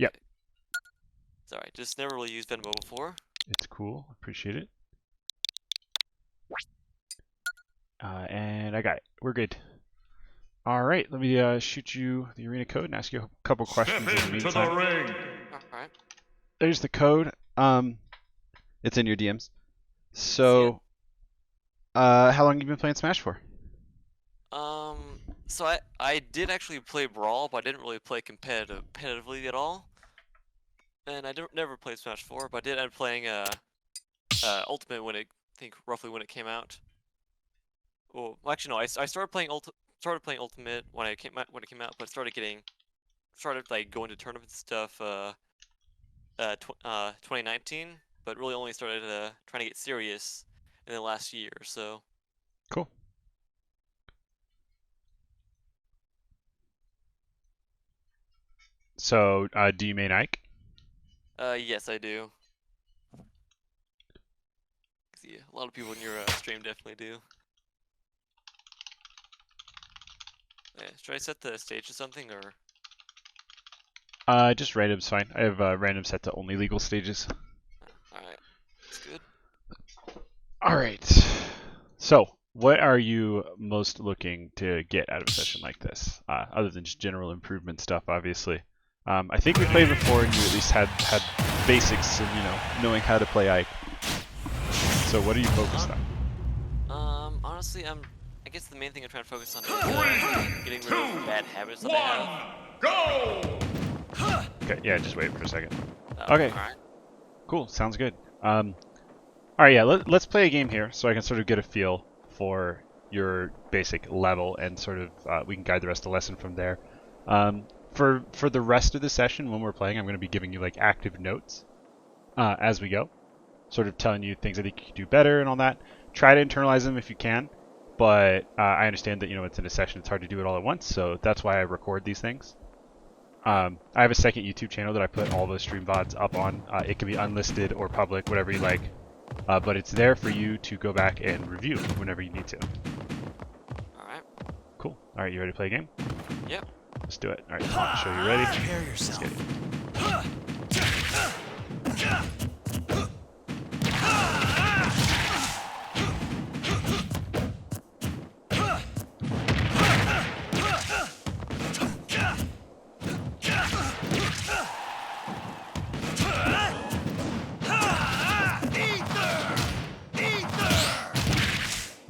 Yep. Sorry, just never really used Venmo before. It's cool. Appreciate it. And I got it. We're good. All right, let me shoot you the arena code and ask you a couple questions in the meantime. To the ring. Alright. There's the code. It's in your DMs. So, how long have you been playing Smash for? So I did actually play Brawl, but I didn't really play competitively at all. And I never played Smash 4, but I did end up playing Ultimate when I think roughly when it came out. Well, actually no, I started playing Ultimate when it came out, but started like going to tournaments and stuff 2019, but really only started trying to get serious in the last year or so. Cool. So, do you main Ike? Yes, I do. Yeah, a lot of people in your stream definitely do. Yeah, should I set the stage to something or? Just random's fine. I have random set to only legal stages. Alright, that's good. Alright. So, what are you most looking to get out of a session like this? Other than just general improvement stuff, obviously. I think we played before and you at least had basics and, knowing how to play Ike. So what are you focused on? Honestly, I guess the main thing I'm trying to focus on is getting rid of the bad habits that I have. Go! Okay, yeah, just wait for a second. Okay. Alright. Cool, sounds good. Alright, yeah, let's play a game here so I can sort of get a feel for your basic level and sort of we can guide the rest of the lesson from there. For the rest of the session when we're playing, I'm going to be giving you like active notes as we go, sort of telling you things I think you could do better and all that. Try to internalize them if you can, but I understand that it's in a session, it's hard to do it all at once, so that's why I record these things. I have a second YouTube channel that I put all those stream VODs up on. It can be unlisted or public, whatever you like, but it's there for you to go back and review whenever you need to. Alright. Cool. Alright, you ready to play a game? Yep. Let's do it. Alright, come on, show you ready. Prepare yourself. Let's get it.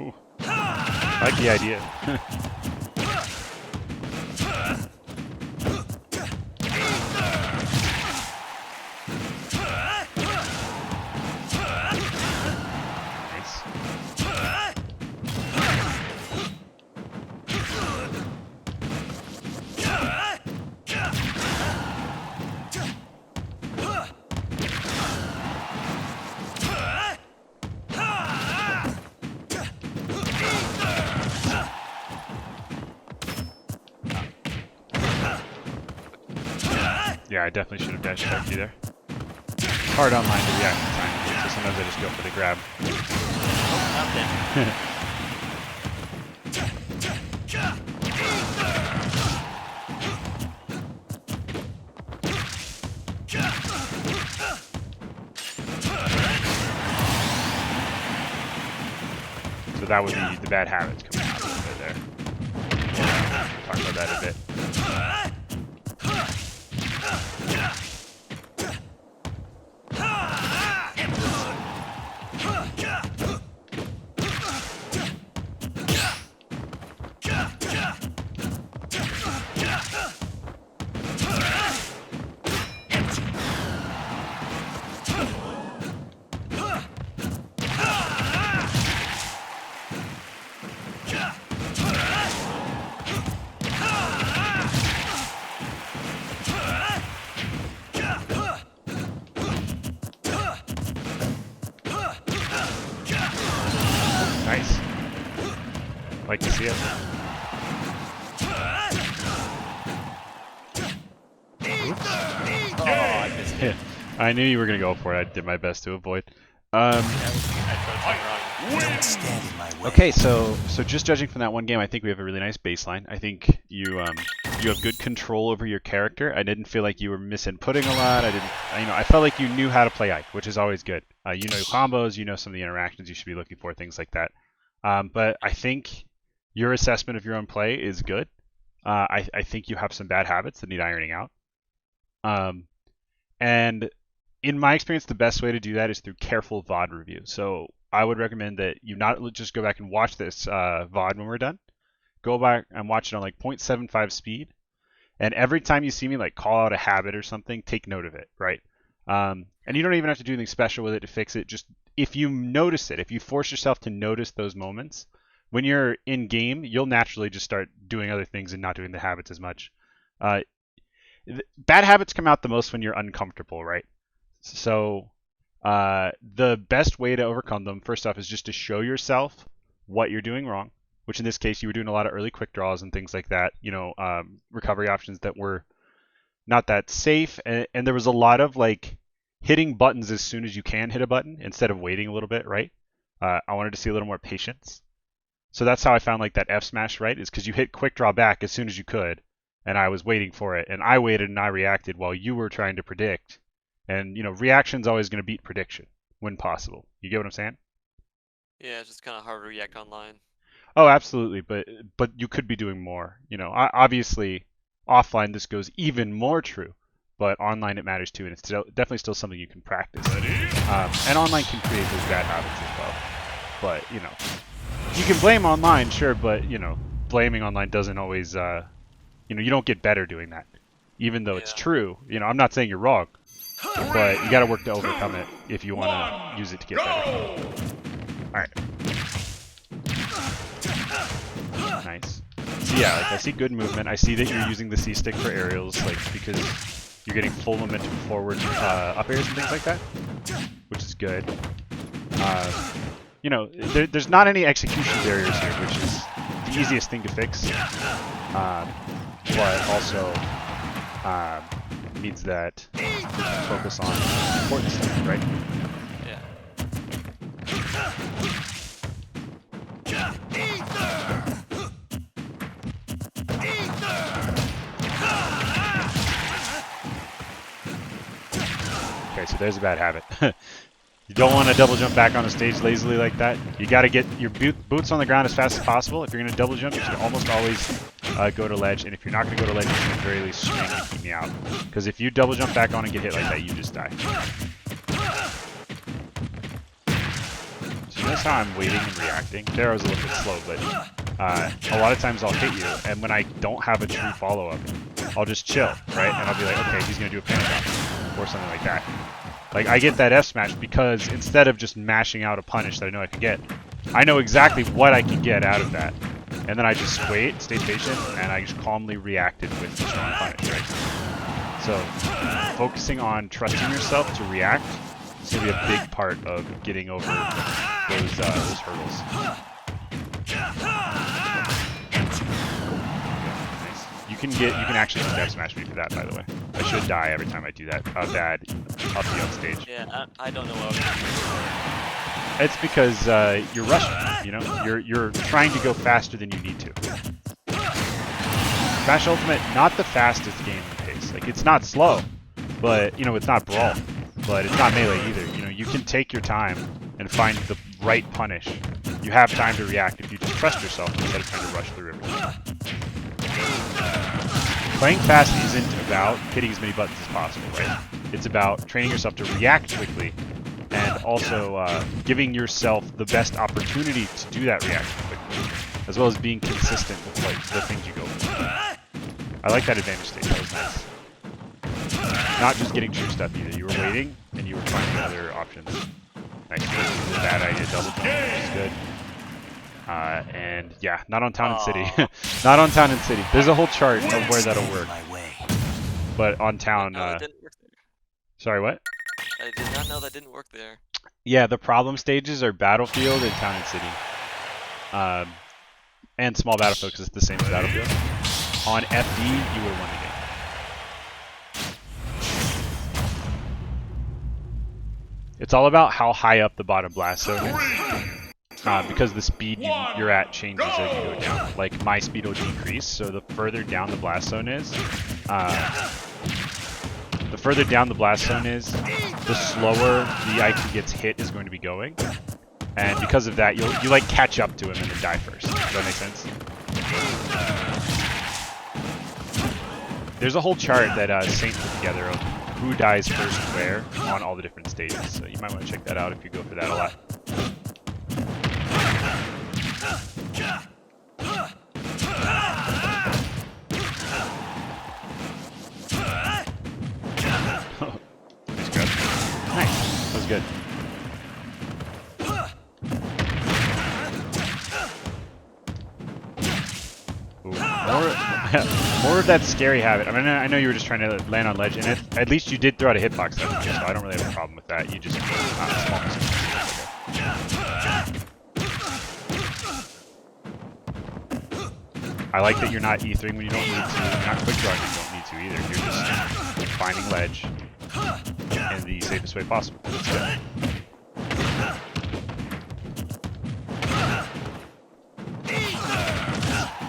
Ooh. I like the idea. Yeah, I definitely should have dash attacked you there. It's hard online to react in time, so sometimes I just go for the grab. So that would be the bad habits coming out a little bit there. We'll talk about that a bit. Nice. Like to see it. Oops. Oh, I missed it. I knew you were gonna go for it. I did my best to avoid. Don't stand in my way. Okay, so just judging from that one game, I think we have a really nice baseline. I think you you have good control over your character. I didn't feel like you were misinputting a lot. I felt like you knew how to play Ike, which is always good. You know combos, you know some of the interactions you should be looking for, things like that. But I think your assessment of your own play is good. I think you have some bad habits that need ironing out. And in my experience, the best way to do that is through careful VOD review. So I would recommend that you not just go back and watch this VOD when we're done. Go back and watch it on like 0.75 speed. And every time you see me like call out a habit or something, take note of it, right? And you don't even have to do anything special with it to fix it. Just if you notice it, if you force yourself to notice those moments, when you're in game, you'll naturally just start doing other things and not doing the habits as much. Bad habits come out the most when you're uncomfortable, right? So the best way to overcome them, first off, is just to show yourself what you're doing wrong, which in this case, you were doing a lot of early quick draws and things like that, recovery options that were not that safe. And there was a lot of like hitting buttons as soon as you can hit a button instead of waiting a little bit, right? I wanted to see a little more patience. So that's how I found like that F smash, right? Is because you hit quick draw back as soon as you could. And I was waiting for it. And I waited and I reacted while you were trying to predict. And, reaction's always going to beat prediction when possible. You get what I'm saying? Yeah, it's just kind of hard to react online. Oh, absolutely. But you could be doing more. Obviously, offline this goes even more true. But online it matters too. And it's definitely still something you can practice. And online can create those bad habits as well. But, you can blame online, sure. But, blaming online doesn't always, you don't get better doing that. Even though it's true. I'm not saying you're wrong. But you got to work to overcome it if you want to use it to get better. Alright. Nice. So yeah, I see good movement. I see that you're using the C stick for aerials, because you're getting full momentum forward up airs and things like that, which is good. There's not any execution barriers here, which is the easiest thing to fix. But also means that we can focus on important stuff, right? Yeah. Okay, so there's a bad habit. You don't want to double jump back on the stage lazily like that. You got to get your boots on the ground as fast as possible. If you're going to double jump, you should almost always go to ledge. And if you're not going to go to ledge, you should at the very least swing to keep me out. Because if you double jump back on and get hit like that, you just die. So notice how I'm waiting and reacting. There I was a little bit slow, but a lot of times I'll hit you. And when I don't have a true follow-up, I'll just chill, right? And I'll be like, okay, he's going to do a panic drop or something like that. Like, I get that F smash because instead of just mashing out a punish that I know I could get, I know exactly what I can get out of that. And then I just wait, stay patient, and I just calmly reacted with the strong punish, right? So, focusing on trusting yourself to react is going to be a big part of getting over those hurdles. You can actually just F smash me for that, by the way. I should die every time I do that. Bad. I'll be on stage. Yeah, I don't know what I was It's because you're rushing, You're trying to go faster than you need to. Smash Ultimate, not the fastest game in pace. Like, it's not slow, but, it's not Brawl. But it's not Melee either. You can take your time and find the right punish. You have time to react if you just trust yourself instead of trying to rush through everything. Playing fast isn't about hitting as many buttons as possible, right? It's about training yourself to react quickly and also giving yourself the best opportunity to do that reaction quickly, as well as being consistent with the things you go for. I like that advantage state. That was nice. Not just getting true stuff either. You were waiting and you were finding other options. Nice. This is a bad idea. Double jump, which is good. And yeah, not on Town and City. Not on Town and City. There's a whole chart of where that'll work. But on Town, sorry, what? I did not know that didn't work there. Yeah, the problem stages are Battlefield and Town and City. And Small Battlefield, because it's the same as Battlefield. On FD, you would have won the game. It's all about how high up the bottom blast zone is. because the speed you're at changes as you go down. Like my speed will decrease, so the further down the blast zone is, the slower the IQ gets hit is going to be going. And because of that, you like catch up to him and then die first. Does that make sense? There's a whole chart that Saint put together of who dies first where on all the different stages. So you might want to check that out if you go for that a lot. Nice grab. Nice. That was good. More of that scary habit. I mean, I know you were just trying to land on ledge, and at least you did throw out a hitbox, so I don't really have a problem with that. You just small mistakes. I like that you're not E3ing when you don't need to. You're not quick drawing when you don't need to either. You're just finding ledge in the safest way possible. That's good.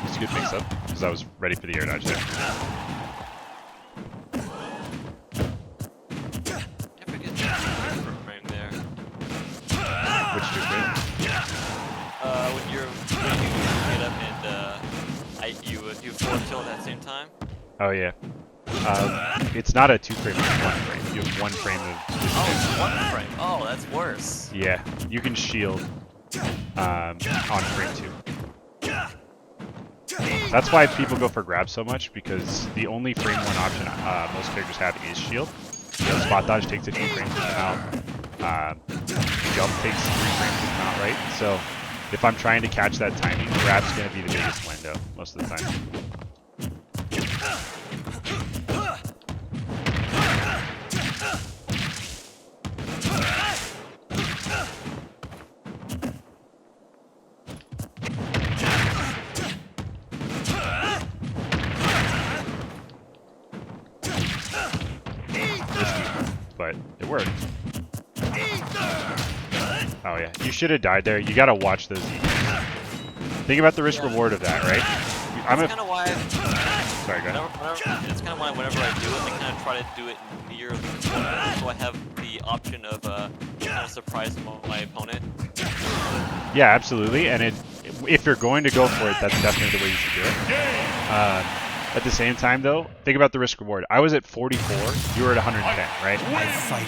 It's a good mix-up, because I was ready for the air dodge there. Frame there. Which two frame? When you get up and you do forward tilt at the same time. Oh yeah. It's not a 2 frame, it's 1 frame. You have 1 frame of Oh, 1 frame. Oh, that's worse. yeah, you can shield on frame 2. That's why people go for grab so much, because the only frame 1 option most characters have is shield. Spot dodge takes a few frames to come out. Jump takes 3 frames to come out, right? So if I'm trying to catch that timing, grab's going to be the biggest window most of the time. But it worked. Oh yeah, you should have died there. You gotta watch those EQs. Think about the risk reward of that, right? That's kind of why. Sorry, go ahead. It's kind of why whenever I do it, I kind of try to do it near the corner, so I have the option of kind of surprising my opponent. Yeah, absolutely. And if you're going to go for it, that's definitely the way you should do it. At the same time, though, think about the risk reward. I was at 44, you were at 110, right?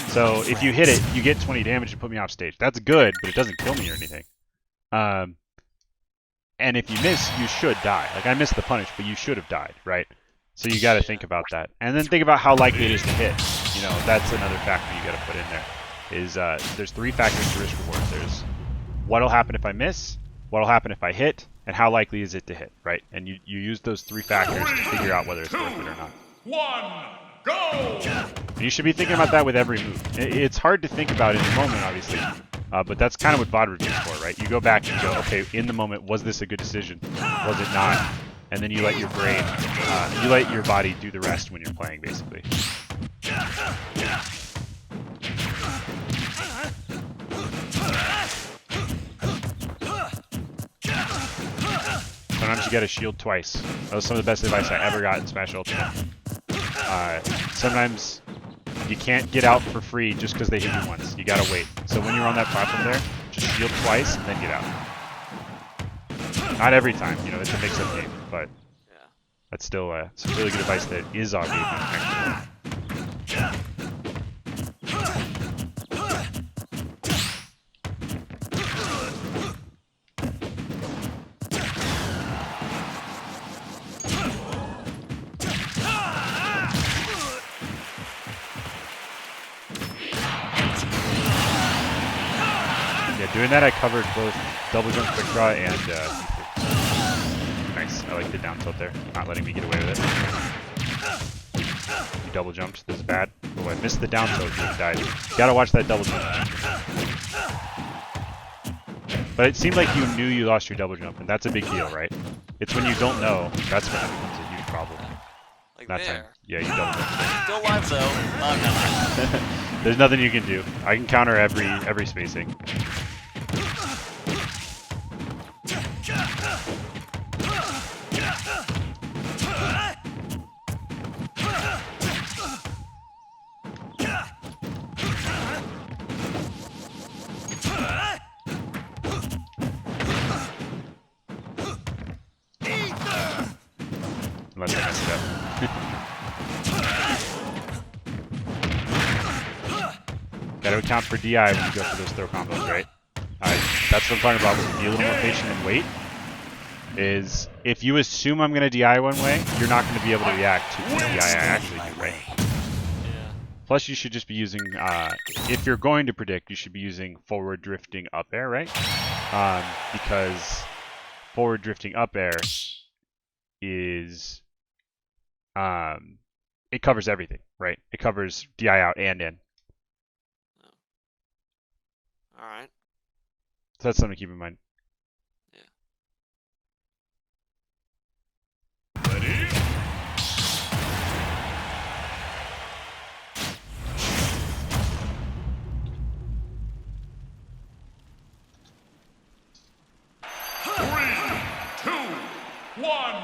So if you hit it, you get 20 damage and put me off stage. That's good, but it doesn't kill me or anything. And if you miss, you should die. Like, I missed the punish, but you should have died, right? So you got to think about that. And then think about how likely it is to hit. You know, that's another factor you got to put in there. Is there's 3 factors to risk reward. There's what'll happen if I miss, what'll happen if I hit, and how likely is it to hit, right? And you use those 3 factors to figure out whether it's worth it or not. 1, go! And you should be thinking about that with every move. It's hard to think about in the moment, obviously, but that's kind of what VOD review is for, right? You go back and go, okay, in the moment, was this a good decision? Was it not? And then you let your brain, you let your body do the rest when you're playing, basically. Sometimes you gotta shield twice. That was some of the best advice I ever got in Smash Ultimate. Sometimes you can't get out for free just because they hit you once. You gotta wait. So when you're on that platform there, just shield twice and then get out. Not every time, you know, it's a mix-up game, but that's still some really good advice that is on game. Doing that, I covered both double jump, quick draw, and nice. I like the down tilt there, not letting me get away with it. You double jumped. This is bad. Oh, I missed the down tilt. You died. You gotta watch that double jump. But it seemed like you knew you lost your double jump, and that's a big deal, right? It's when you don't know that's when it becomes a huge problem. Like that there. time, yeah, you double jumped. Still alive though. There's nothing you can do. I can counter every spacing. Gotta account for DI when you go for those throw combos, right? That's what I'm talking about with be a little more patient and wait. Is if you assume I'm gonna DI one way, you're not gonna be able to react to the DI I actually do, right? Yeah. Plus, you should just be using, if you're going to predict, you should be using forward drifting up air, right? Because forward drifting up air is, it covers everything, right? It covers DI out and in. All right. So that's something to keep in mind. Ready? Three, two, one,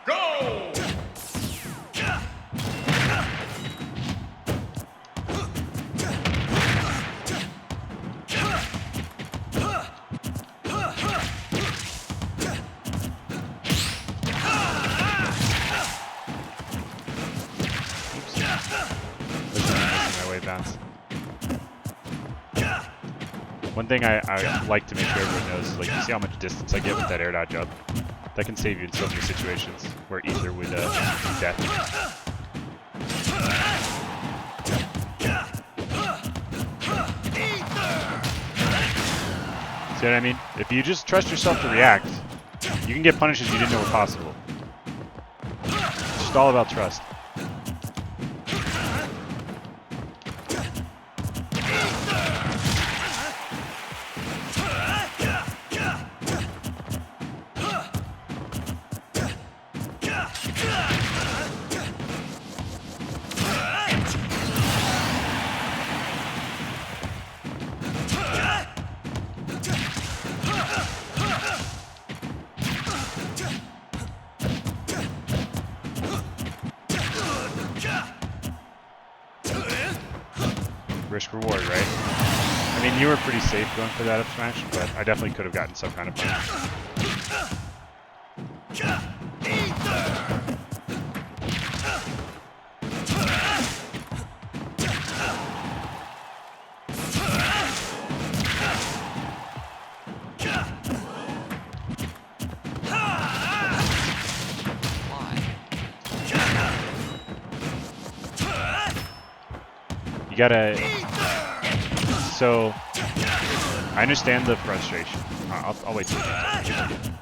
go! My way bounce. One thing I like to make sure everyone knows is, like, you see how much distance I get with that air dodge up? That can save you in so many situations where ether would be death. See what I mean? If you just trust yourself to react, you can get punishes you didn't know were possible. It's just all about trust. Risk reward, right? I mean, you were pretty safe going for that up smash, but I definitely could have gotten some kind of punish. You gotta. So, I understand the frustration. I'll wait till you get to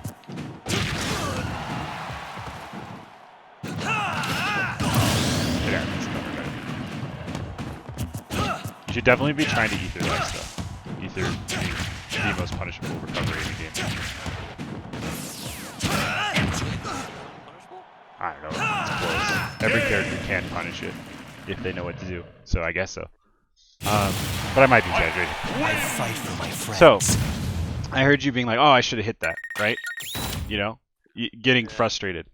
You should definitely be trying to ether that stuff. Ether being the most punishable recovery in the game. I don't know. It's close. Every character can punish it if they know what to do. So I guess so. But I might be exaggerating. I fight for my friends. So, I heard you being like, "Oh, I should have hit that," right? You know, getting frustrated.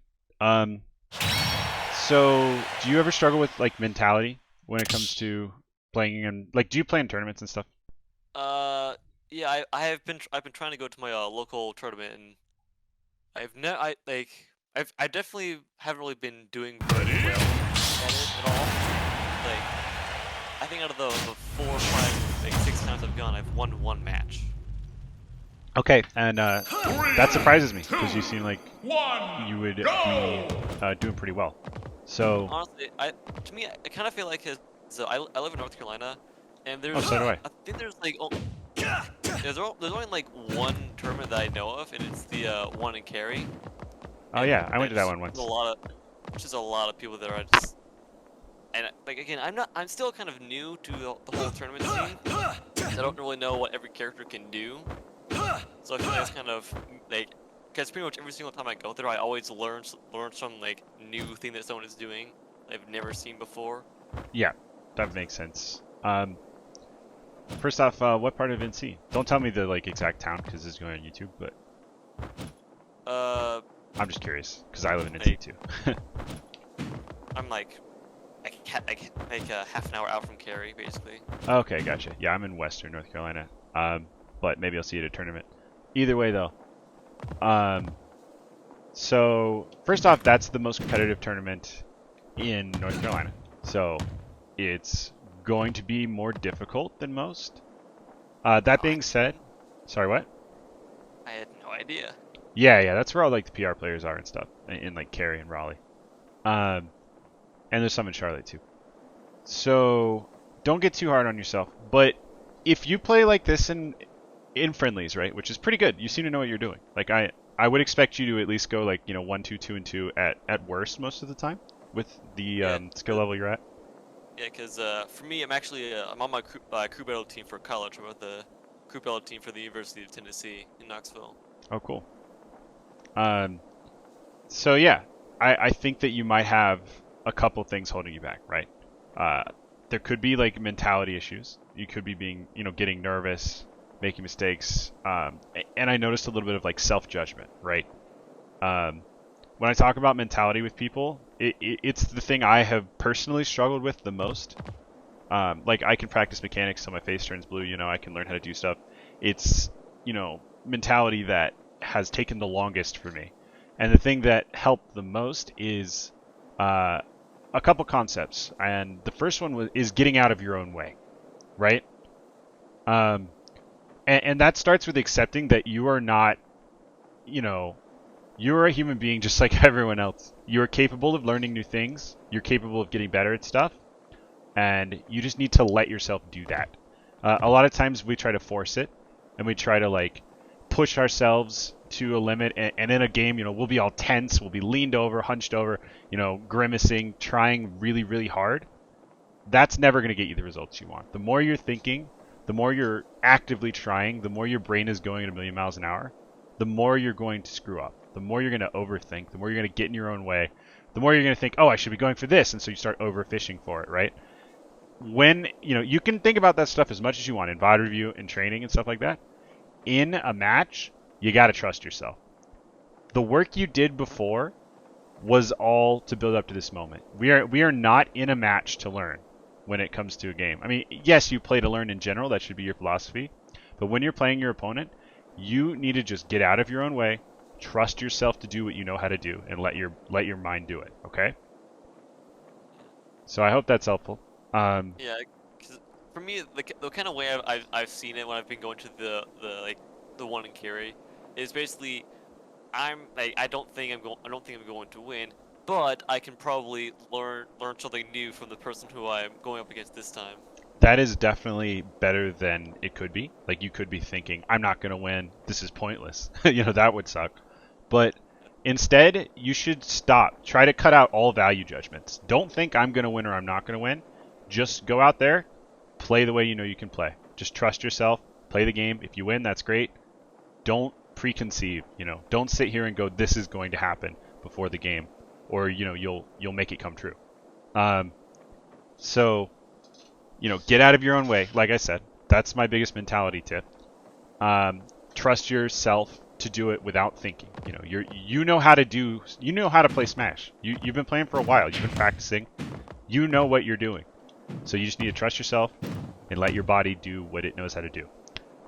So, do you ever struggle with like mentality when it comes to playing and like, do you play in tournaments and stuff? Yeah, I've been trying to go to my local tournament, and I definitely haven't really been doing very well at it at all. Like, I think out of the 4 or 5, like 6 times I've gone, I've won 1 match. Okay, and that surprises me because you seem like you would be doing pretty well. So Honestly, to me, I kind of feel like I live in North Carolina, and there's so do I. think there's like there's only like 1 tournament that I know of, and it's the one in Cary. Oh yeah, I went to that one once. Just a lot of people there. And like again, I'm still kind of new to the whole tournament scene. I don't really know what every character can do. So I feel like it's kind of like, because pretty much every single time I go there, I always learn some like new thing that someone is doing that I've never seen before. Yeah, that makes sense. First off, what part of NC? Don't tell me the like exact town because it's going on YouTube, but I'm just curious because I live in NC too. I'm like half an hour out from Cary, basically. Okay, gotcha. Yeah, I'm in Western North Carolina. But maybe I'll see you at a tournament. Either way, though. So first off, that's the most competitive tournament in North Carolina. So it's going to be more difficult than most. That being said, sorry, what? I had no idea. Yeah, that's where all like the PR players are and stuff, in like Cary and Raleigh. And there's some in Charlotte too. So don't get too hard on yourself. But if you play like this in friendlies, right, which is pretty good, you seem to know what you're doing. Like I would expect you to at least go like 1, 2, 2, and 2 at worst most of the time with the skill level you're at. Yeah, because for me, I'm on my crew battle team for college. I'm with the crew battle team for the University of Tennessee in Knoxville. Oh, cool. So yeah, I think that you might have a couple things holding you back, right? There could be like mentality issues. You could be getting nervous, making mistakes. And I noticed a little bit of like self-judgment, right? When I talk about mentality with people, it's the thing I have personally struggled with the most. Like I can practice mechanics till my face turns blue, I can learn how to do stuff. It's, mentality that has taken the longest for me. And the thing that helped the most is a couple concepts. And the first one is getting out of your own way, right? And that starts with accepting that you are not, you're a human being just like everyone else. You are capable of learning new things. You're capable of getting better at stuff. And you just need to let yourself do that. A lot of times we try to force it. And we try to like push ourselves to a limit. And in a game, we'll be all tense. We'll be leaned over, hunched over, grimacing, trying really, really hard. That's never going to get you the results you want. The more you're thinking, the more you're actively trying, the more your brain is going at 1,000,000 miles an hour, the more you're going to screw up. The more you're going to overthink, the more you're going to get in your own way, the more you're going to think, oh, I should be going for this. And so you start overfishing for it, right? When, you can think about that stuff as much as you want in VOD review and training and stuff like that. In a match, you got to trust yourself. The work you did before was all to build up to this moment. We are not in a match to learn when it comes to a game. I mean, yes, you play to learn in general. That should be your philosophy. But when you're playing your opponent, you need to just get out of your own way, trust yourself to do what you know how to do, and let your mind do it. Okay? So I hope that's helpful. Yeah, because for me, the kind of way I've seen it when I've been going to the one in Cary is basically I don't think I'm going to win, but I can probably learn something new from the person who I'm going up against this time. That is definitely better than it could be. Like you could be thinking, I'm not going to win. This is pointless. That would suck. But instead, you should stop. Try to cut out all value judgments. Don't think I'm going to win or I'm not going to win. Just go out there, play the way you know you can play. Just trust yourself, play the game. If you win, that's great. Don't preconceive, Don't sit here and go, this is going to happen before the game, or you'll make it come true. So, get out of your own way. Like I said, that's my biggest mentality tip. Trust yourself to do it without thinking. You know how to play Smash. You've been playing for a while. You've been practicing. You know what you're doing. So you just need to trust yourself and let your body do what it knows how to do.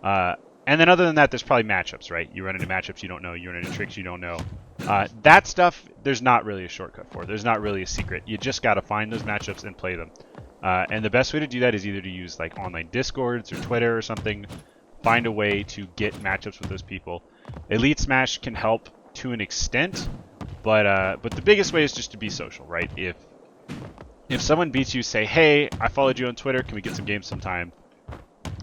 And then other than that, there's probably matchups, right? You run into matchups you don't know. You run into tricks you don't know. That stuff, there's not really a shortcut for. There's not really a secret. You just got to find those matchups and play them. And the best way to do that is either to use like online Discords or Twitter or something. Find a way to get matchups with those people. Elite Smash can help to an extent, but the biggest way is just to be social, right? If someone beats you, say, hey, I followed you on Twitter, can we get some games sometime?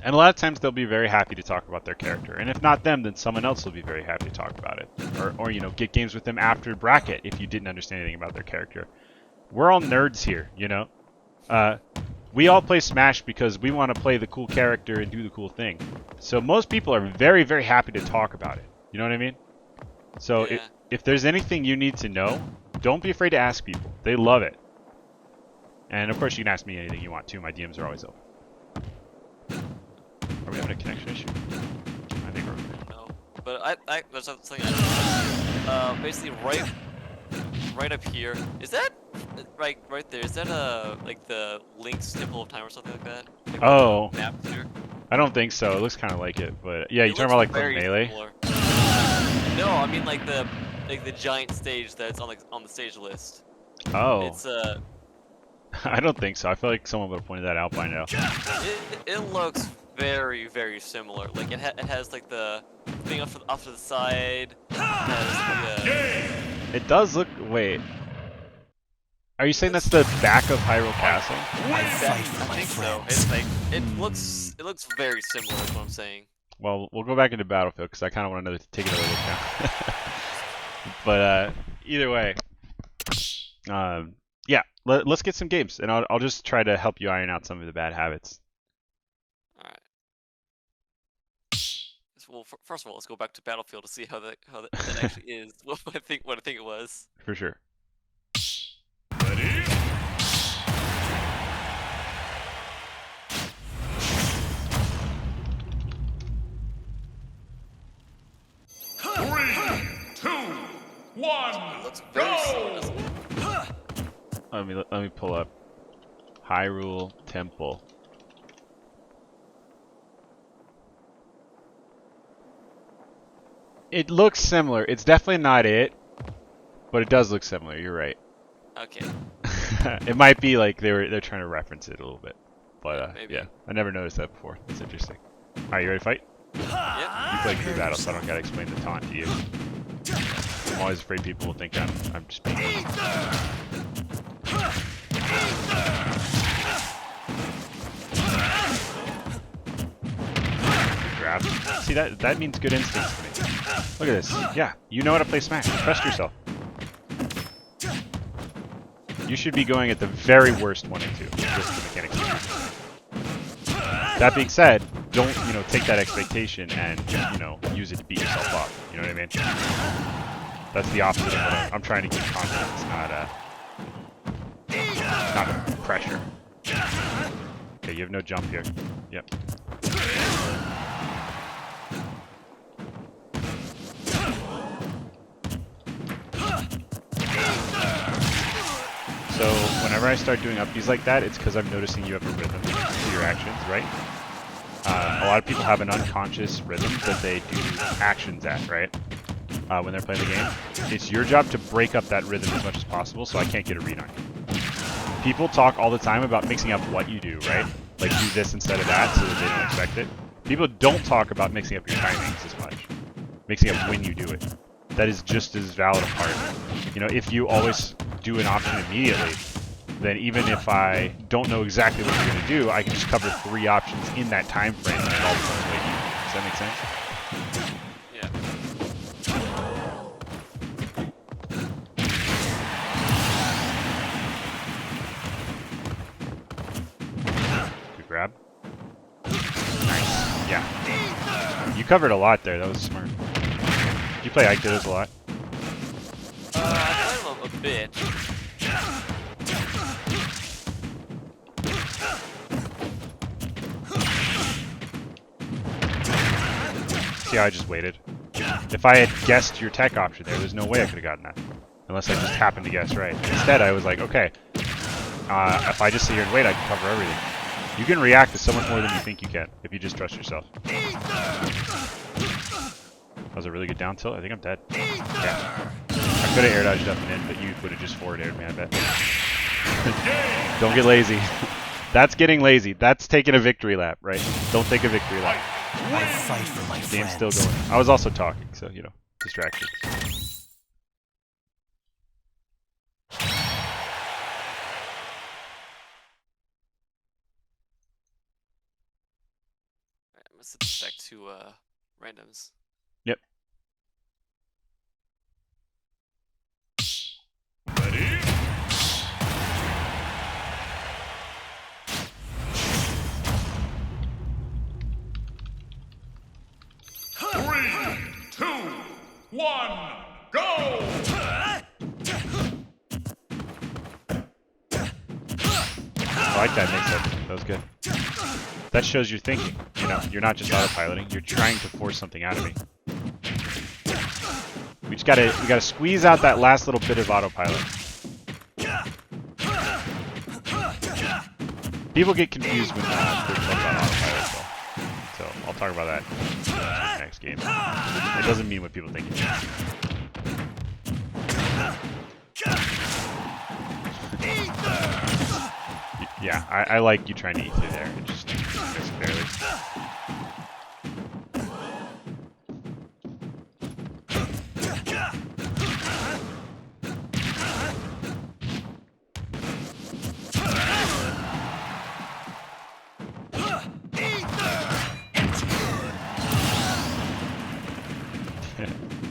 And a lot of times they'll be very happy to talk about their character. And if not them, then someone else will be very happy to talk about it. Or get games with them after bracket if you didn't understand anything about their character. We're all nerds here, We all play Smash because we want to play the cool character and do the cool thing. So most people are very, very happy to talk about it. You know what I mean? So Yeah. if there's anything you need to know, don't be afraid to ask people. They love it. And of course you can ask me anything you want too. My DMs are always open. Are we having a connection issue? I think we're okay. No, but there's something basically right up here. Is that right there? Is that like the Link's Nipple of Time or something like that? Like Oh, map here? I don't think so. It looks kind of like it, but yeah, you It talking about like looks the very melee? similar. No, I mean like the giant stage that's on the stage list. Oh, It's I don't think so. I feel like someone would have pointed that out by now. It looks very, very similar. Like it has like the thing off to the side. It has the, It does look. Wait. Are you saying that's the back of Hyrule Castle? I think so. It's like it looks very similar. Is what I'm saying. Well, we'll go back into Battlefield because I kind of want to take another look now. But either way, yeah, let's get some games, and I'll just try to help you iron out some of the bad habits. All right. Well, first of all, let's go back to Battlefield to see how that actually is. What I think it was. For sure. Ready? Three, two, one, It looks very similar, go! doesn't it? Let me pull up Hyrule Temple. It looks similar. It's definitely not it, but it does look similar. You're right. Okay. It might be like they're trying to reference it a little bit, but Maybe. yeah, I never noticed that before. That's interesting. All right, you ready to fight? Yep. You played Crew Battle, so I don't gotta explain the taunt to you. I'm always afraid people will think I'm just being. Good grab. See that means good instincts to me. Look at this. Yeah, you know how to play Smash. Trust yourself. You should be going at the very worst 1 and 2, just the mechanics. That being said, don't take that expectation and use it to beat yourself up. You know what I mean? That's the opposite of what I'm trying to give confidence, not pressure. Okay, you have no jump here. Yep. So whenever I start doing upbeats like that, it's because I'm noticing you have a rhythm to your actions, right? A lot of people have an unconscious rhythm that they do actions at, right? When they're playing the game. It's your job to break up that rhythm as much as possible so I can't get a read on you. People talk all the time about mixing up what you do, right? Like do this instead of that so that they don't expect it. People don't talk about mixing up your timings as much. Mixing up when you do it. That is just as valid a part. If you always do an option immediately, then even if I don't know exactly what you're going to do, I can just cover 3 options in that time frame and it all becomes way easier. Does that make sense? Yeah. Good grab. Nice. Yeah. You covered a lot there. That was smart. Did you play Aikidos a lot? I play them a bit. See how I just waited? If I had guessed your tech option there's no way I could have gotten that. Unless I just happened to guess right. Instead, I was like, okay, if I just sit here and wait, I can cover everything. You can react to so much more than you think you can, if you just trust yourself. That was a really good down tilt. I think I'm dead. Yeah. I could have air dodged up and in, but you would have just forward aired me, I bet. Don't get lazy. That's getting lazy. That's taking a victory lap, right? Don't take a victory lap. I fight for my Game's friends. still going. I was also talking, so, distractions. I'm gonna set this back to randoms. Yep. Ready? Three, two, one, go! I like that mix-up. That was good. That shows you're thinking. You're not just autopiloting. You're trying to force something out of me. We gotta squeeze out that last little bit of autopilot. People get confused when they're talking about autopilot, so I'll talk about that in the next game. It doesn't mean what people think it means. Yeah, I like you trying to eat through there. It just barely.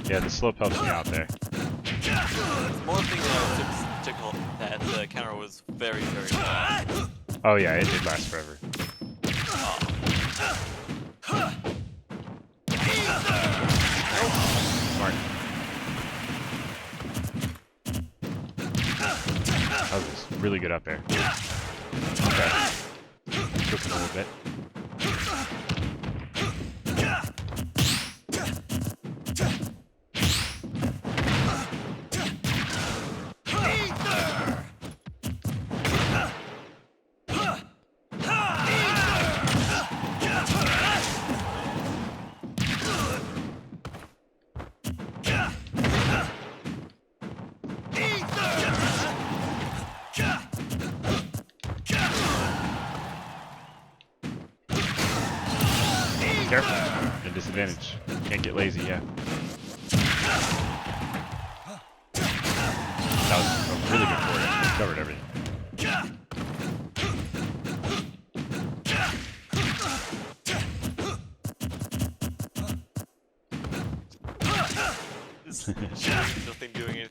Yeah, the slope helps me out there. One thing that I was typical that the counter was very, very long. Oh yeah, it did last forever. Smart. That was really good up there. Okay. Took him a little bit. Careful. And disadvantage. Can't get lazy, yeah. That was a really good forward. Covered everything. This nothing doing it.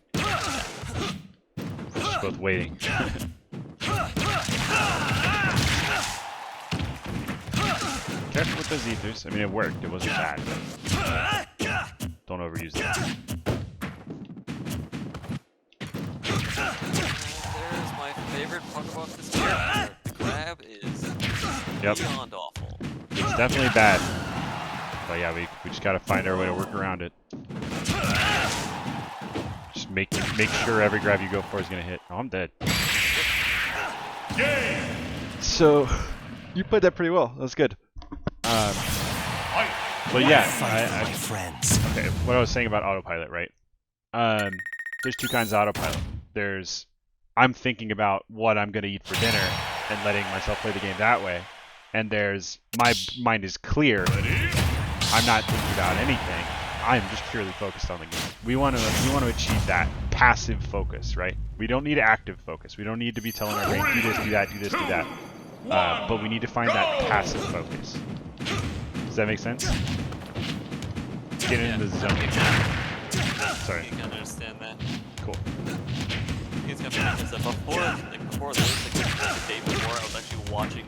We're just both waiting. Careful with those ethers. I mean, it worked. It wasn't bad, but don't overuse them. There's my favorite part about this character. The grab is beyond awful. It's definitely bad. But yeah, we just gotta find our way to work around it. Just make sure every grab you go for is gonna hit. Oh, I'm dead. Game. So, you played that pretty well. That was good. But yeah, Fight for my friends. okay, what I was saying about autopilot, right? There's two kinds of autopilot. There's, I'm thinking about what I'm gonna eat for dinner and letting myself play the game that way. And there's, my mind is clear. I'm not thinking about anything. I'm just purely focused on the game. We want to achieve that passive focus, right? We don't need active focus. We don't need to be telling our brain, do this, do that, do this, do that. But we need to find that passive focus. Does that make sense? Get into the zone. Sorry. You can understand that. Cool. It's kind of funny because before this, the day before, I was actually watching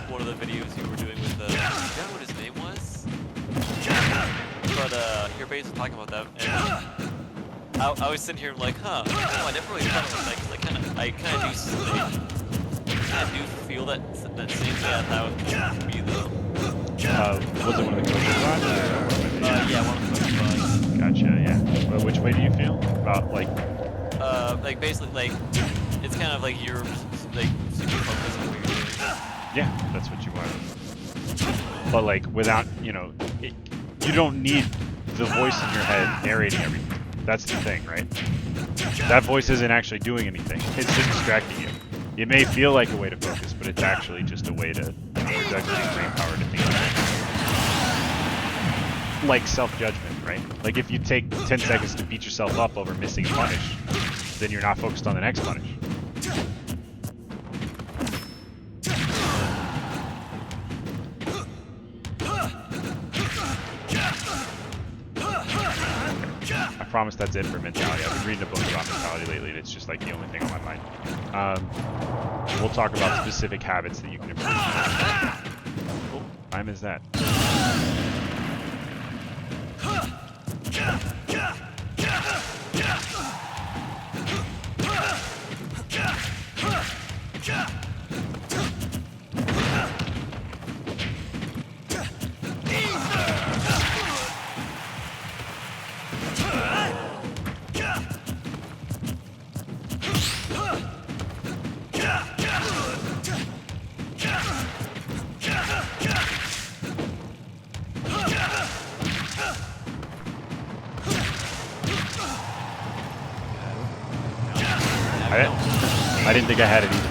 one of the videos you were doing with I forgot what his name was, but you're basically talking about that, and I was sitting here like, huh, I never really thought about that because I kind of do feel that same way I thought it was me though. Was it one of the coaches on? Yeah, one of the coaches. Gotcha, yeah. Well, which way do you feel about, like basically, like, it's kind of like you're just, like, super focused on what you're doing. yeah, that's what you want. But like without, you don't need the voice in your head narrating everything. That's the thing, right? That voice isn't actually doing anything. It's just distracting you. It may feel like a way to focus, but it's actually just a way to project brain power to think about it. Like self-judgment, right? Like if you take 10 seconds to beat yourself up over missing a punish, then you're not focused on the next punish. I promise that's it for mentality. I've been reading a book about mentality lately, and it's just like the only thing on my mind. We'll talk about specific habits that you can improve. What time is that? I didn't think I had it either.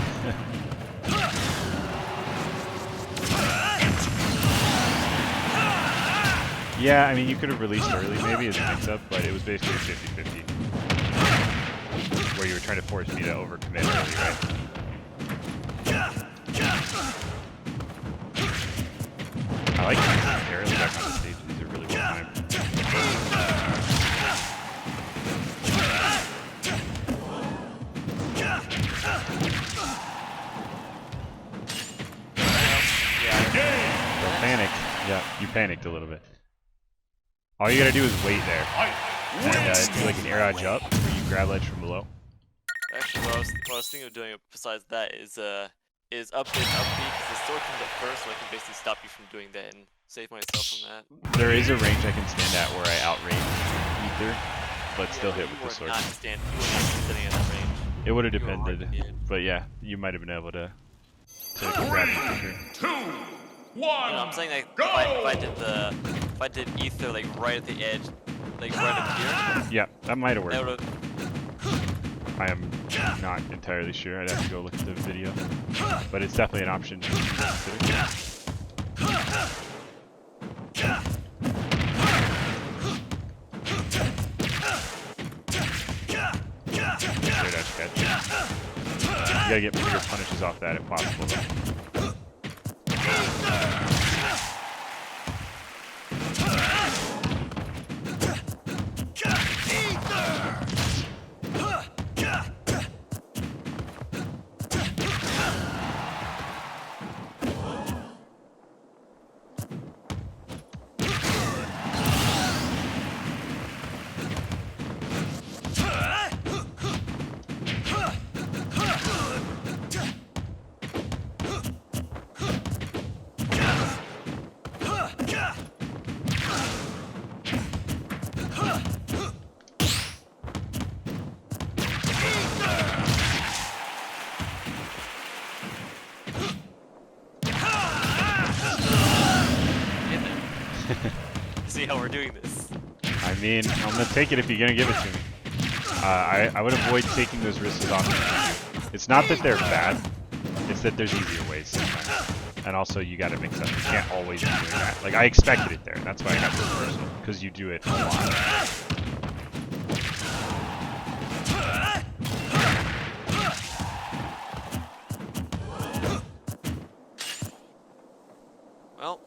Yeah, I mean, you could have released early maybe as a mix-up, but it was basically 50-50. Where you were trying to force me to overcommit early, right? I like these early back on the stage. These are really well timed. Don't panic. Yeah, you panicked a little bit. All you gotta do is wait there. And do like an air dodge up, where you grab ledge from below. Actually, what I was thinking of doing besides that is up B, because the sword comes up first, so I can basically stop you from doing that and save myself from that. There is a range I can stand at where I outrange Ether, but still hit with the sword. You were not standing at that range. It would have You were right depended, at the end. but yeah, you might have been able to grab me for sure. 2, 1, I'm saying like go! if I did Ether like right at the edge, like right up here, Yeah, that might have that worked. would have. I am not entirely sure. I'd have to go look at the video, but it's definitely an option to consider. Straight edge catch. You gotta get bigger punishes off that if possible. See how we're doing this. I mean, I'm gonna take it if you're gonna give it to me. I would avoid taking those risks as often as you do. It's not that they're bad, it's that there's easier ways sometimes. And also, you gotta mix up. You can't always be doing that. Like, I expected it there. That's why I got this personal, because you do it a lot. Well.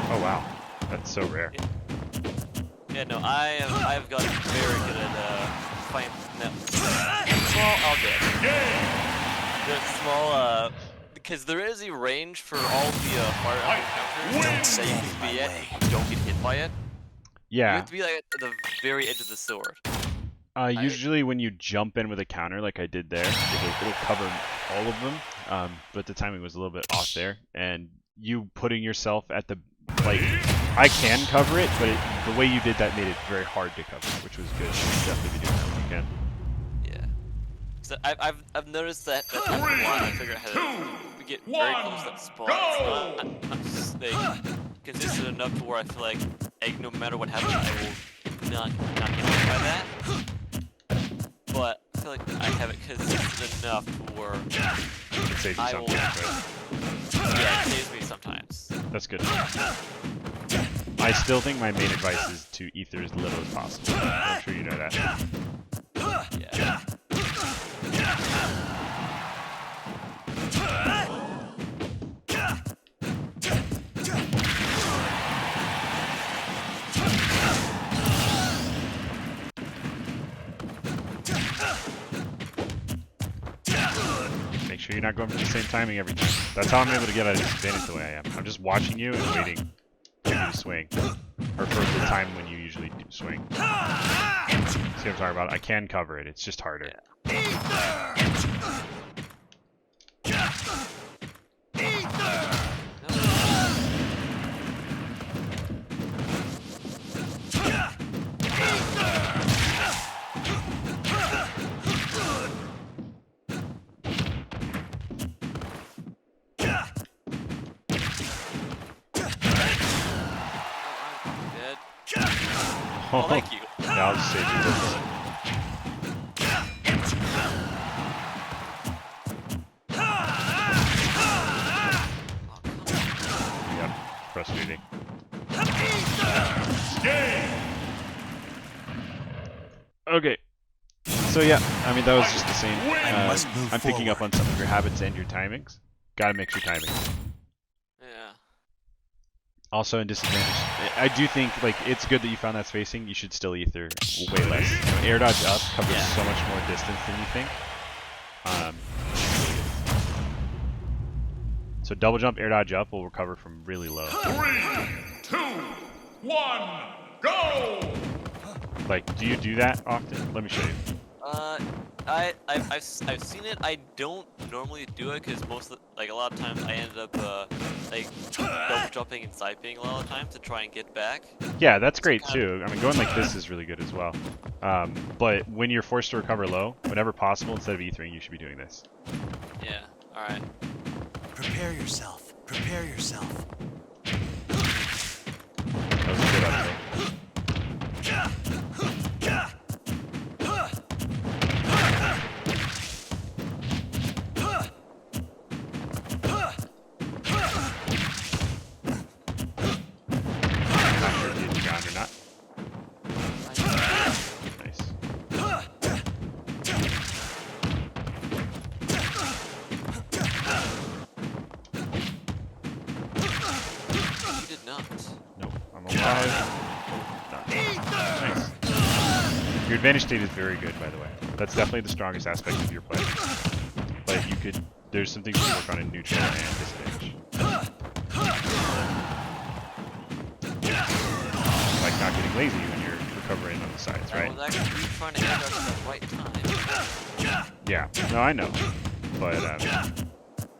Oh wow, that's so rare. Yeah, no, I've gotten very good at fighting small objects. The small because there is a range for all the fire encounters that you can be at and you don't get hit by it. You Yeah. have to be like at the very edge of the sword. Usually when you jump in with a counter like I did there, it'll cover all of them. But the timing was a little bit off there, and you putting yourself at the like, I can cover it, but the way you did that made it very hard to cover, which was good. You should definitely be doing that when you can. Yeah. So I've noticed that happens a lot. I figure out how to get very close to that spot. I'm just like consistent enough to where I feel like no matter what happens, I will not get hit by that. But I feel like I have it consistent enough to where It saves you I will. sometimes, right? Yeah, it saves me sometimes. That's good. I still think my main advice is to ether as little as possible. I'm sure you know that. Yeah. Make sure you're not going for the same timing every time. That's how I'm able to get at a disadvantage the way I am. I'm just watching you and waiting for you to swing. Or for the time when you usually do swing. See what I'm talking about? I can cover it, it's just harder. Oh, thank you. Yeah, I'll just save you. Okay. So yeah, I mean that was just the same. I must move I'm picking up forward. on some of your habits and your timings. Gotta mix your timing. Yeah. Also in disadvantage, I do think like it's good that you found that spacing. You should still ether way less. You know, air dodge up covers Yeah. so much more distance than you think. So double jump, air dodge up will recover from really low. 3, 2, 1, go! Like, do you do that often? Let me show you. I've seen it. I don't normally do it because a lot of times I ended up like double jumping and sniping a lot of times to try and get back. Yeah, that's great kind too. I mean, going like this is really good as well. But when you're forced to recover low, whenever possible, instead of ethering, you should be doing this. Yeah. All right. Prepare yourself. Prepare yourself. That was a good update. Not sure if you hit the ground or not. Nice. You did not. Nope, I'm alive. Nice. Your advantage state is very good, by the way. That's definitely the strongest aspect of your play. But you could, there's some things you can work on in neutral and disadvantage. Like not getting lazy when you're recovering on the sides, I right? was actually trying to get up at the right time. Yeah, no, I know. But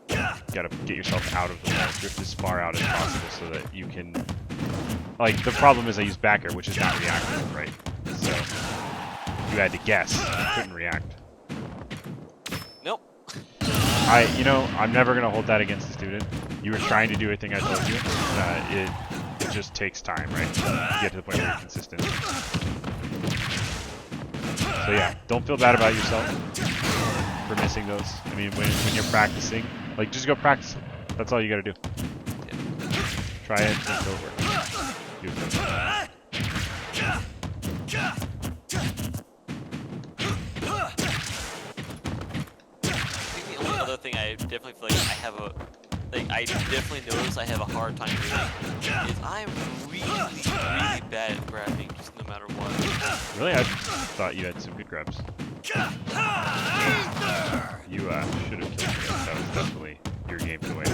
you gotta get yourself out of the wall, drift as far out as possible so that you can... Like, the problem is I use backer, which is not reactive, right? So, you had to guess. You couldn't react. Nope. I'm never gonna hold that against the student. You were trying to do everything I told you. It just takes time, right? To get to the point where you're consistent. So yeah, don't feel bad about yourself for missing those. I mean, when you're practicing, like just go practice it. That's all you gotta do. Try it until it works. Beautiful. I think the only other thing I definitely feel like I definitely notice I have a hard time doing is I'm really, really bad at grabbing just no matter what. Really, I thought you had some good grabs. You should have killed me. That was definitely your game to win.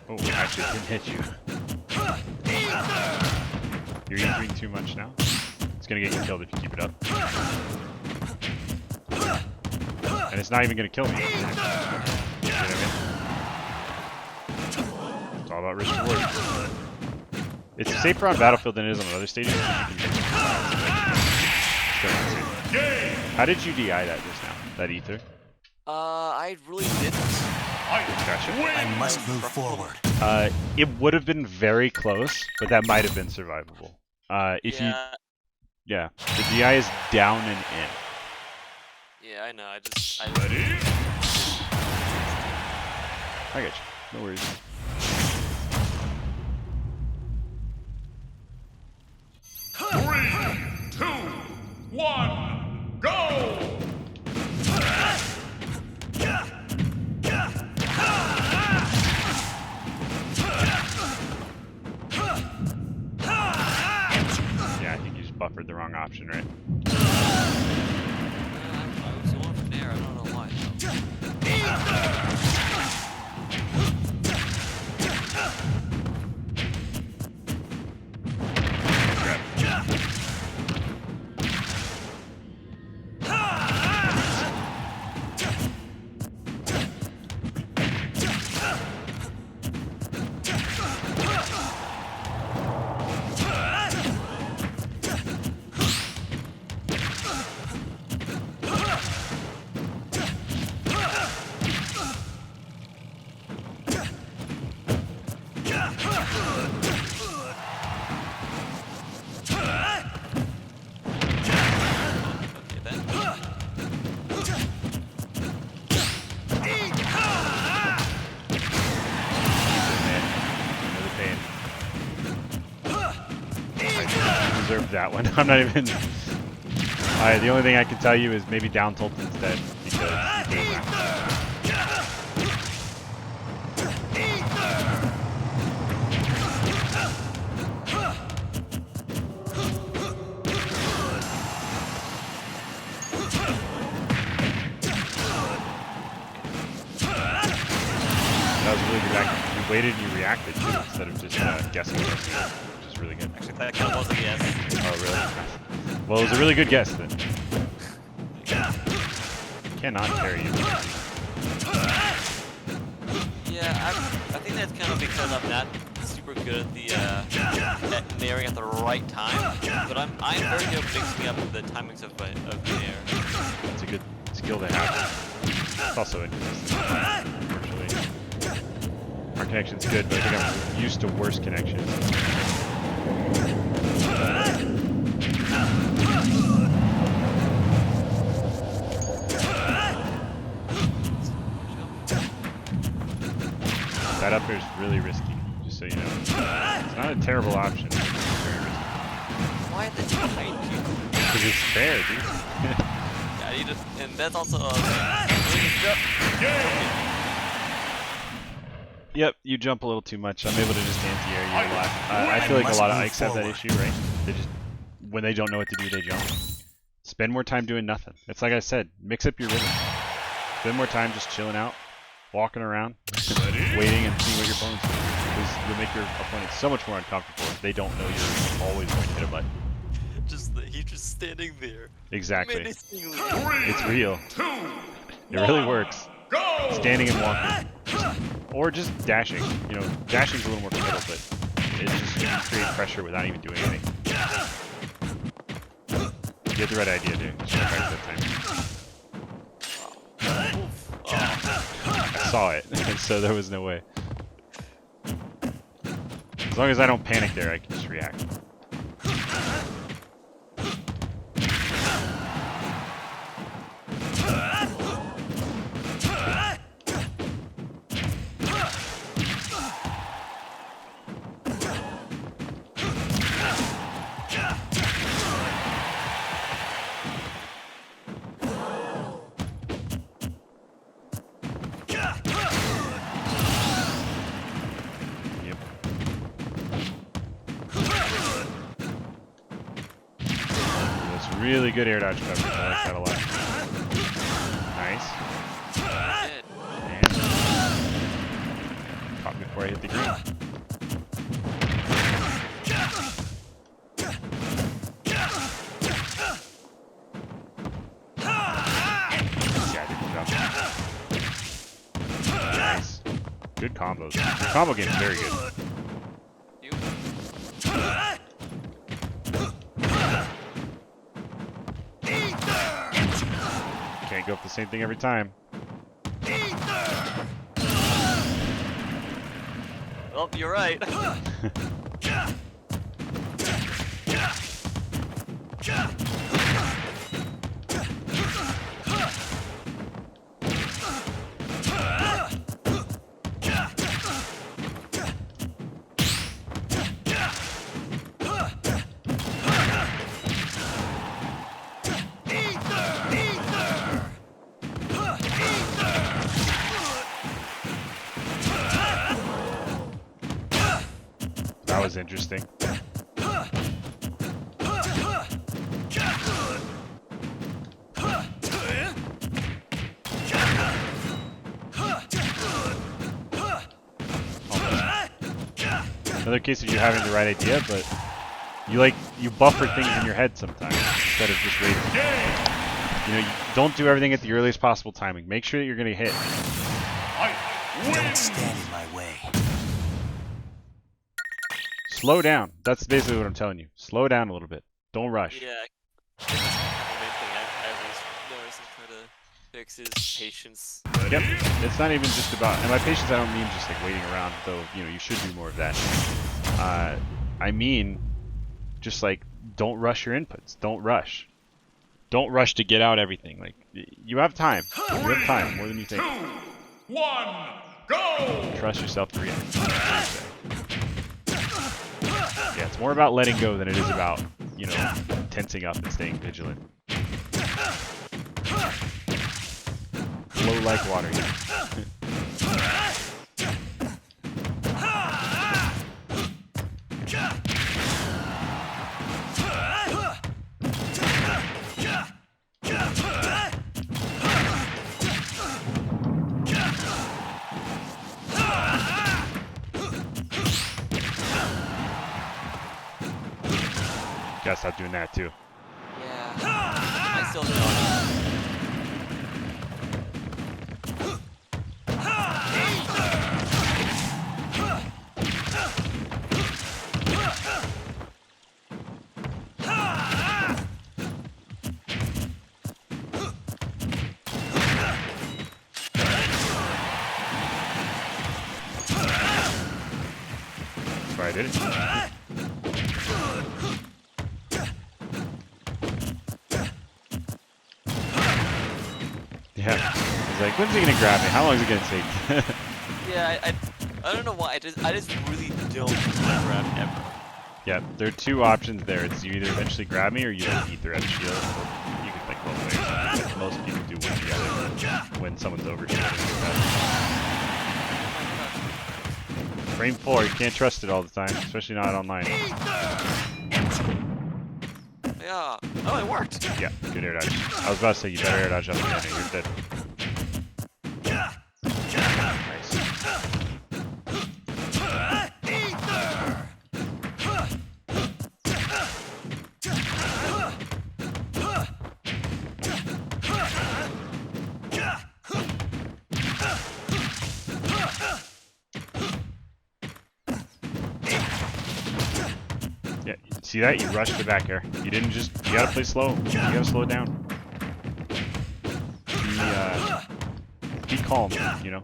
Oh, actually, it didn't hit you. You're eating too much now. It's gonna get you killed if you keep it up. And it's not even gonna kill me. You know what I mean? It's all about risk reward. It's safer on Battlefield than it is on other stages. How did you DI that just now? That ether? I really didn't. Gotcha. I must move forward. It would have been very close, but that might have been survivable. If you, Yeah, yeah, the DI is down and in. yeah, I know. I just Ready? I got you. No worries. Three, 2, 1, go! Yeah, I think you just buffered the wrong option, right? I was going from there. I don't know why. Though. Okay, then. Another pain. deserved that one. I'm not even. The only thing I can tell you is maybe down tilt instead because he did that. That was a really good action. You waited and you reacted too, instead of just guessing, which is really good. Actually, that kind of was a guess. Oh, really? Well, it was a really good guess then. Cannot carry you. Yeah, I think that's kind of because I'm not super good at the at nairing at the right time. But I'm very good at mixing up the timings of the nair. It's a good skill to have. It's also inconsistent, unfortunately. Our connection's good, but I think I'm used to worse connections. That up there is really risky, just so you know. It's not a terrible option. It's very risky. Why are they behind you? Because it's fair, dude. Yeah, you just, and that's also Yep, you jump a little too much. I'm able to just anti-air you a lot. I feel like a lot of Ikes have that issue, right? They just, when they don't know what to do, they jump. Spend more time doing nothing. It's like I said, mix up your rhythm. Spend more time just chilling out, walking around, waiting and seeing what your opponent's doing. Because you'll make your opponent so much more uncomfortable if they don't know you're always going to hit a button. he's just standing there. Exactly. Menacingly. It's real. 2, It really works. go! Standing and walking. Or just dashing. You know, dashing's a little more committal, but it's just you can create pressure without even doing anything. You get the right idea, dude. Just try that time. I saw it, so there was no way. As long as I don't panic there, I can just react. Really good air dodge coverage. I like that a lot. Nice. And caught me before I hit the green. Yeah, good job. Nice. Good combos. The combo game is very good. Can't go for the same thing every time. Well, you're right. That was interesting. Another case of you having the right idea, but you buffer things in your head sometimes instead of just waiting. You know, you don't do everything at the earliest possible timing. Make sure that you're going to hit. Don't stand in my way. Slow down. That's basically what I'm telling you. Slow down a little bit. Don't rush. Yeah, that's kind of the main thing I always notice and try to fix is patience. Yep. It's not even just about, and by patience I don't mean just like waiting around, though, you know, you should do more of that. I mean, just like, don't rush your inputs. Don't rush. Don't rush to get out everything. Like, you have time. You have time, more than you think. 2, 1, go! Trust yourself to react. Yeah, it's more about letting go than it is about you know, tensing up and staying vigilant. Flow like water. Gotta stop doing that too. Yeah. I still don't know. That's why I did it. Yeah. He's like, when's he gonna grab me? How long is it gonna take? Yeah, I don't know why. I just really don't grab ever. Yeah, there are two options there. It's you either eventually grab me or you don't eat the red shield. You can think both ways. Most people do one or the other when someone's over shielding. Frame 4, you can't trust it all the time, especially not online. Yeah. Oh, it worked. Yeah, good air dodge. I was about to say you better air dodge up again or you're dead. Nice. Yeah, see that? You rushed the back air. You didn't just, you gotta play slow. You gotta slow it down. Be calm, you know?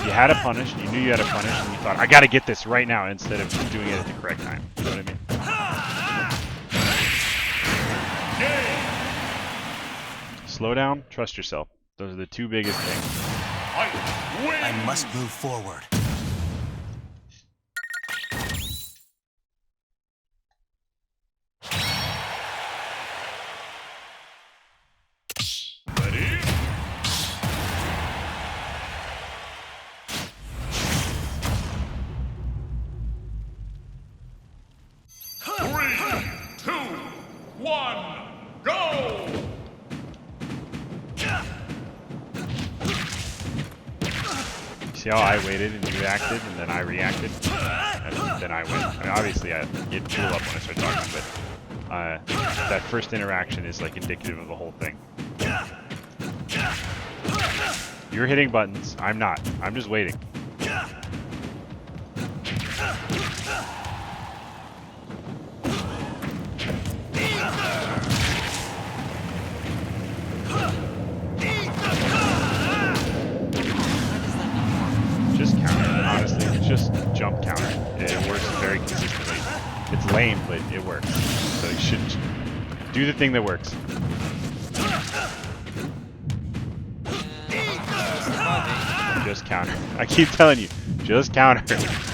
You had to punish, you knew you had to punish, and you thought, I gotta get this right now, instead of just doing it at the correct time. You know what I mean? Slow down, trust yourself. Those are the two biggest things. I must move forward. Ready? 3, 2, 1, go! See how I waited and you acted, and then I reacted, and then I went. I mean, obviously, it blew up when I started talking, but that first interaction is like indicative of the whole thing. You're hitting buttons. I'm not. I'm just waiting. Just counter, honestly. Just jump counter. It works very consistently. It's lame, but it works. So you should do the thing that works. Just counter. I keep telling you, just counter.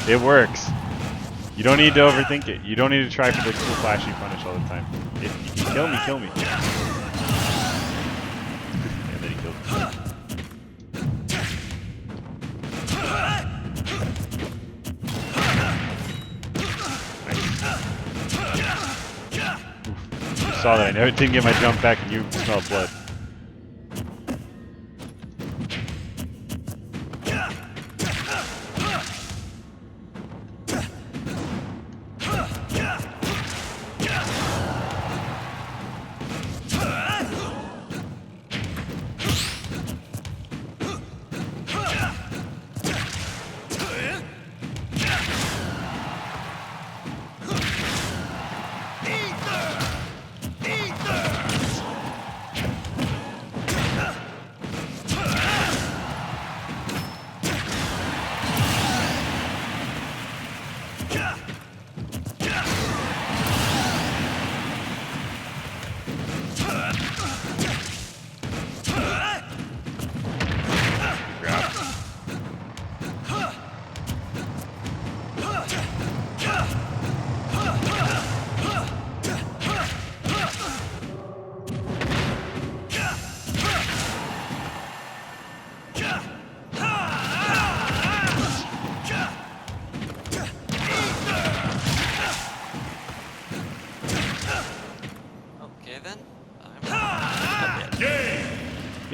It works. You don't need to overthink it. You don't need to try for the cool flashy punish all the time. If you can kill me, kill me. And then he killed me. You saw that. I never didn't get my jump back and you smelled blood.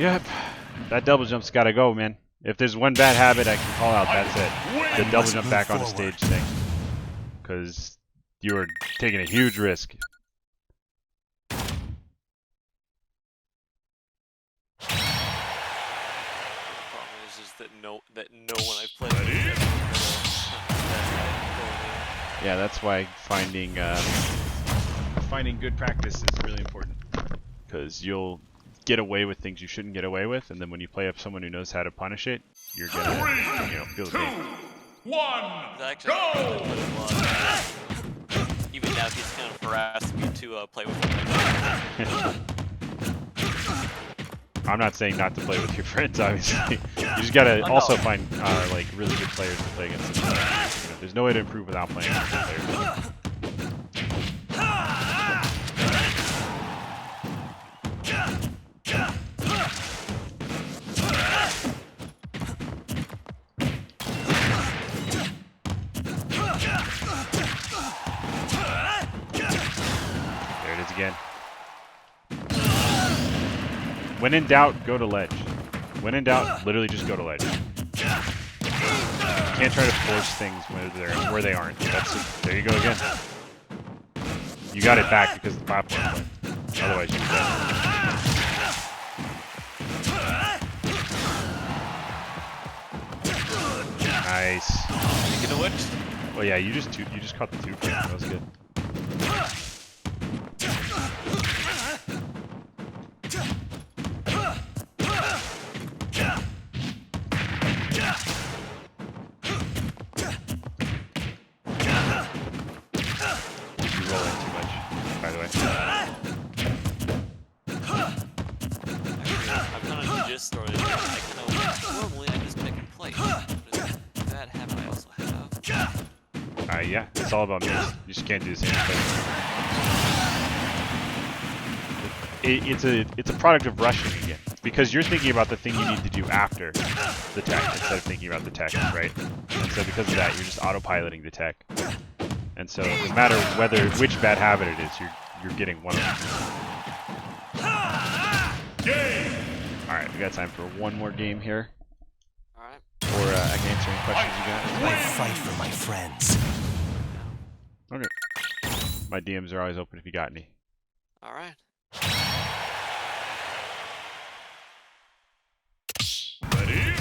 Yep. That double jump's got to go, man. If there's one bad habit I can call out, that's it. The double jump back onto stage thing. Because you were taking a huge risk. Problem is just that no one I've played with Yeah, that's why finding good practice is really important. Because you'll get away with things you shouldn't get away with, and then when you play up someone who knows how to punish it, you're gonna, you know, feel the pain. 2, 1, Actually, go! even now he's kind of harassing me to play with him. I'm not saying not to play with your friends, obviously. You just gotta also find like really good players to play against. You know, there's no way to improve without playing against good players. There it is again. When in doubt, go to ledge. When in doubt, literally just go to ledge. You can't try to force things where they aren't. That's it. There you go again. You got it back because the platform went. Otherwise, you'd be dead. Nice. Speaking of which, Well, yeah, you just caught the 2 frame. That was good. You roll in too much, by the way. I've done a just story. I kind of normally I just pick and play. But that habit I also have. Yeah, it's all about me. You just can't do the same thing. It's a product of rushing again, because you're thinking about the thing you need to do after the tech instead of thinking about the tech, right? And so because of that, you're just autopiloting the tech. And so no matter which bad habit it is, you're getting one of them. All right, we got time for one more game here. All right. Or I can answer any questions you got. I fight for my friends. Okay. My DMs are always open if you got any. All right. Ready?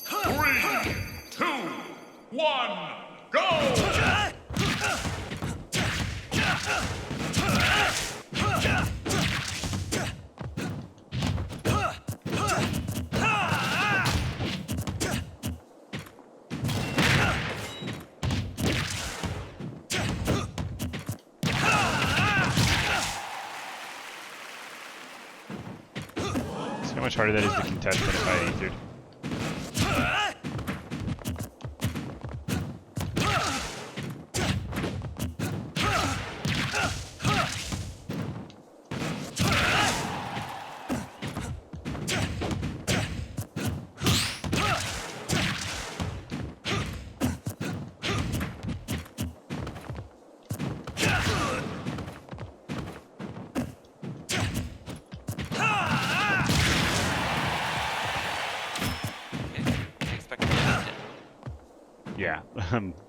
Three, 2, 1, go! See how much harder that is to contest than if I had ethered. Yeah,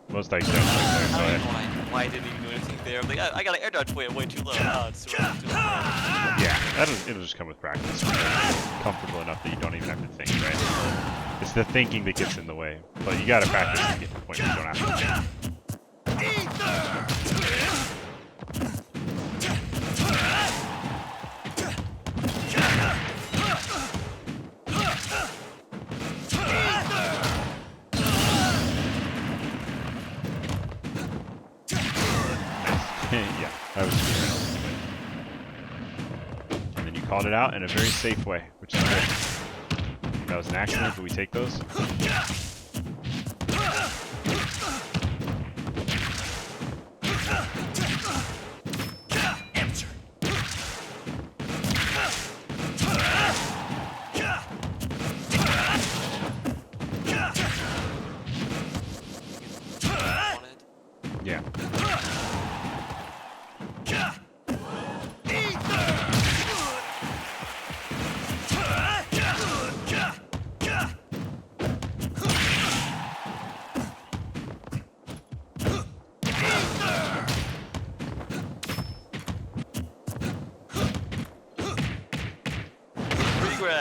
most dice don't like there, so I don't know why I didn't even do anything there. I'm like, I got an air dodge way too low. Oh, it's so yeah, it'll just come with practice. You're comfortable enough that you don't even have to think, right? It's the thinking that gets in the way, but you gotta practice to get to the point where you don't have to think. Yeah, that was good. And then you called it out in a very safe way, which is good. That was an accident, but we take those.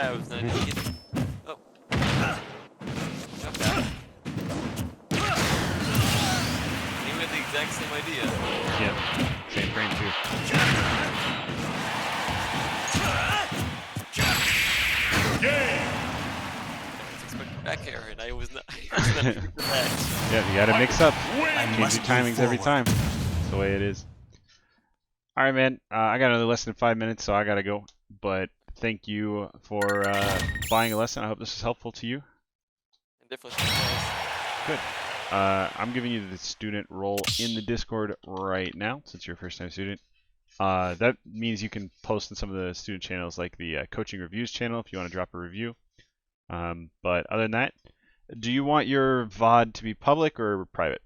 dives, and I didn't get. Oh. Jump out. He had the exact same idea. Yep. Same frame too. Game. I was expecting back air, and I was not. I was not prepared for that. Yeah, you gotta mix up. Win. Change must your timings move every forward. time. That's the way it is. All right, man. I got another lesson in 5 minutes, so I gotta go. But thank you for buying a lesson. I hope this is helpful to you. And definitely was. Good. I'm giving you the student role in the Discord right now, since you're a first-time student. That means you can post in some of the student channels, like the coaching reviews channel, if you want to drop a review. But other than that, do you want your VOD to be public or private?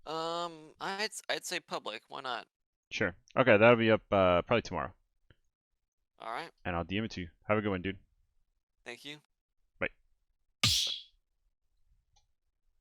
I'd say public. Why not? Sure. Okay, that'll be up probably tomorrow, All right. and I'll DM it to you. Have a good one, dude. Thank you.